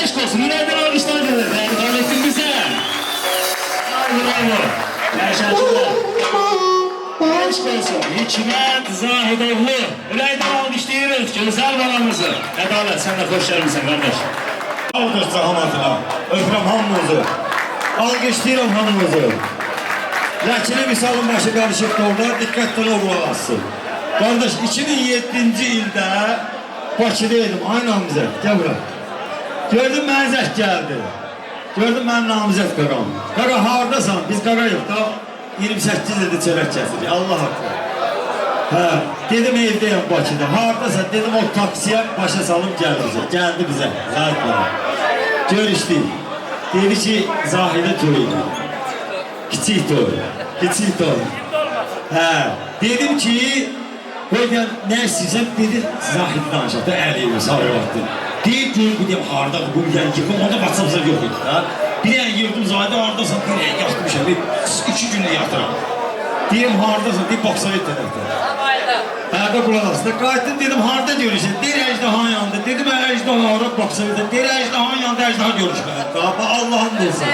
Aşk olsun. Yüreğden alkışlar gelir. Kabul ettin bize. Ay bravo. Yaşasınlar. Aşk olsun. Hikmet Zahidoğlu. Yüreğden alkışlıyoruz. Güzel balamızı. Adalet sen de hoş geldin kardeş. Alkış zahmetine. Öpürəm hamınızı. Alkışlayıram hamınızı. Ləkili misalın başı qarışıq doğrular. Diqqətlə oğulaq assın. Kardeş 2007-ci ildə Bakıdaydım. Ay namizət. Gəl bura. Gördüm mənə zəht gəldi. Gördüm mən namizət qaram. Qara hardasan? Biz qara yox da 28 ildir çörək kəsirik. Allah haqqı. Hə, dedim evdəyəm Bakıda. Hardasan? Dedim o taksiyə başa salım gəl bizə. Gəldi bizə. Zahid bana. Görüşdük. Dedi ki Zahidə toydu. Kiçik toy. Kiçik toy. Hə, dedim ki qoydan nə istəyirsən? Dedi Zahid danışaq da Əliyev sarıqdı. Deyib ki bu deyim harda bu yəni yıxım onda WhatsApp-da yox idi da. Bir ən yığdım Zahidə hardasan? Bir ən yatmışam. 2 gündə yatıram. Deyim hardasan? Deyib Baksovet tərəfdə. Hərdə qulaq asdı. Qayıtdım dedim harda görüşək? Deyir əjdahan yanında. Dedim əjdahan orada Baksovetdə. Deyir əjdahan yanında əjdahan görüşməyə. Allah'ın olsun.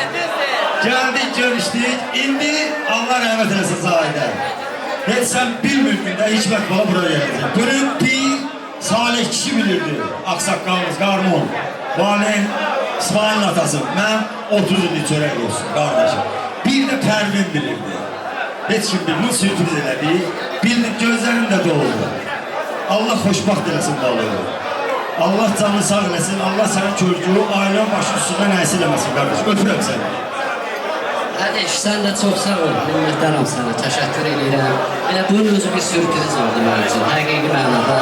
Geldik görüştük. İndi Allah rahmet eylesin Zahidə. Hiç sen bilmirdin de Hikmet bana buraya gelecek. Bunu bir salih kişi bilirdi. Aksaqqalımız, Qarmon. Valen İsmail'in atası. Ben 30 illik çörək olsun kardeşim. Bir de Pervin bilirdi. Hiç kim bilmir, sürpriz elədi. Bildik gözlerim de doldu. Allah xoşbaxt eləsin balığı. Allah canını sağ eləsin. Allah senin çocuğu ailen başı üstünden əsil eləməsin kardeşim. Öpürəm seni. Kardeş sen de çok sağ ol. Minnettarım sana. Teşekkür ederim. Elə bunun özü bir sürpriz oldu benim için. Həqiqi mənada.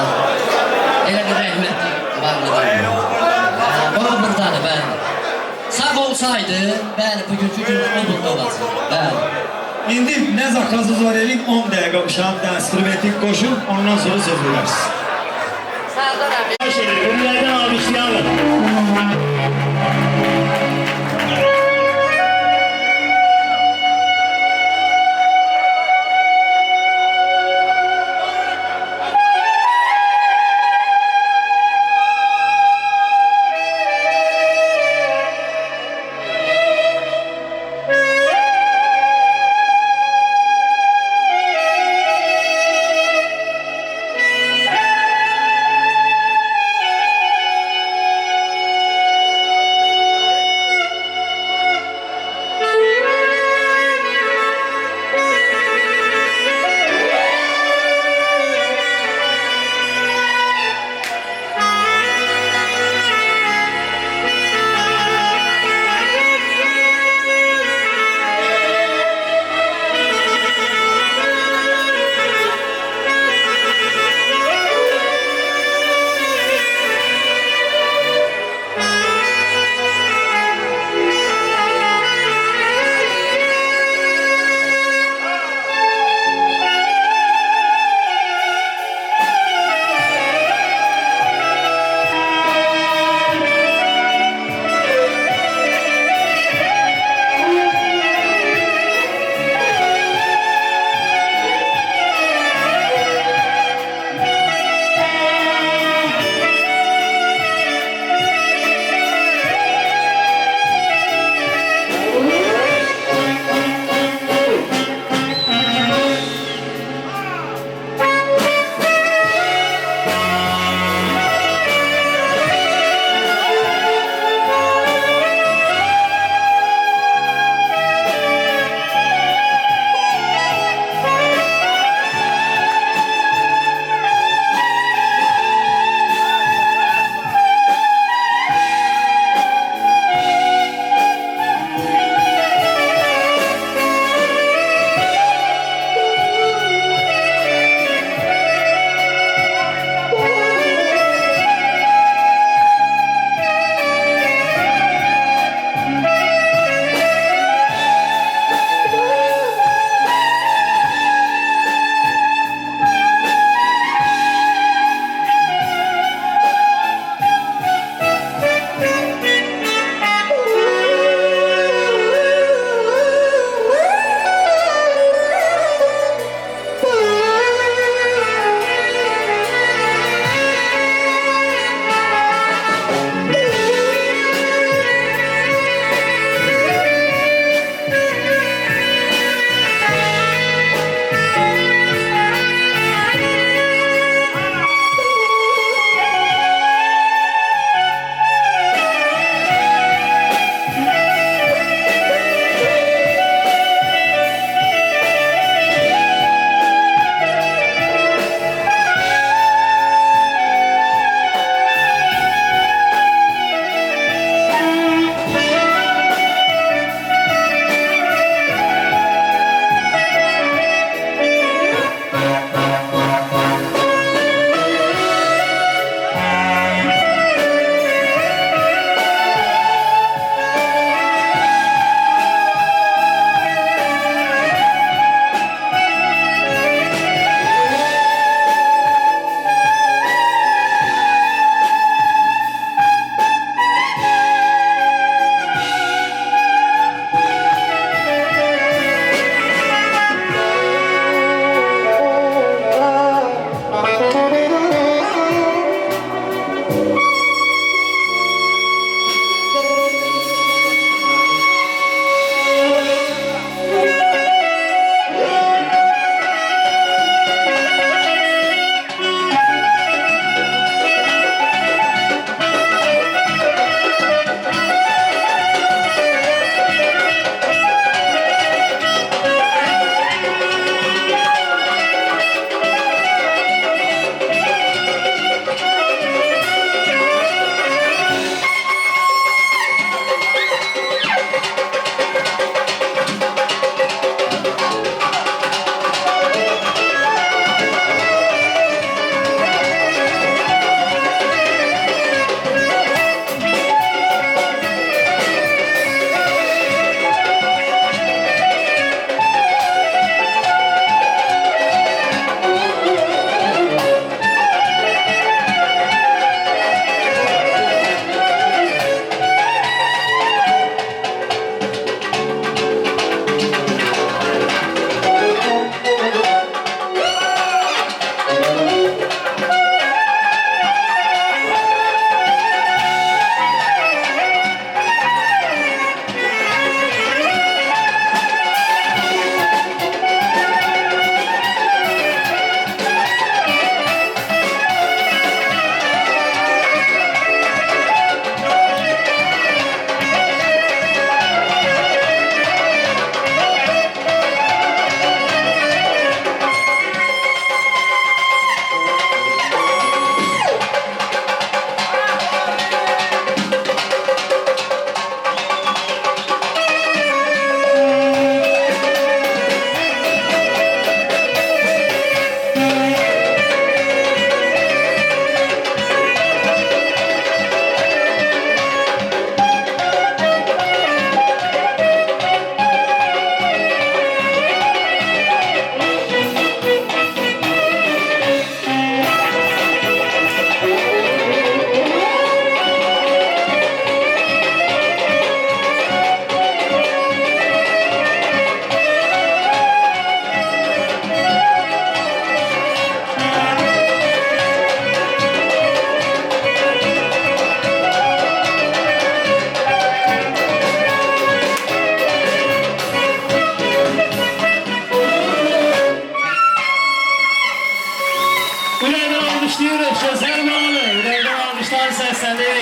Elə bir rəhmətli varlığım. O buradadır bəli. Sağ olsaydı, bəli bugünkü gün o burada olacaq. Bəli. İndi nə zakazınız var eləyim 10 dəqiqə uşağım instrumentik qoşun, ondan sonra söz verərsiniz. Sağ ol abi. Ürəkdən alkışlayalım.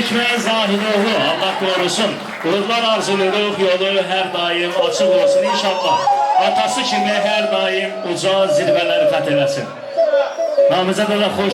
Hikmət Zahidoğlu, Allah qorusun. Uğurlar arzuluruq, yolu hər daim açıq olsun inşallah. Atası kimi hər daim uca zirvələri fəth eləsin. Namizədə də xoş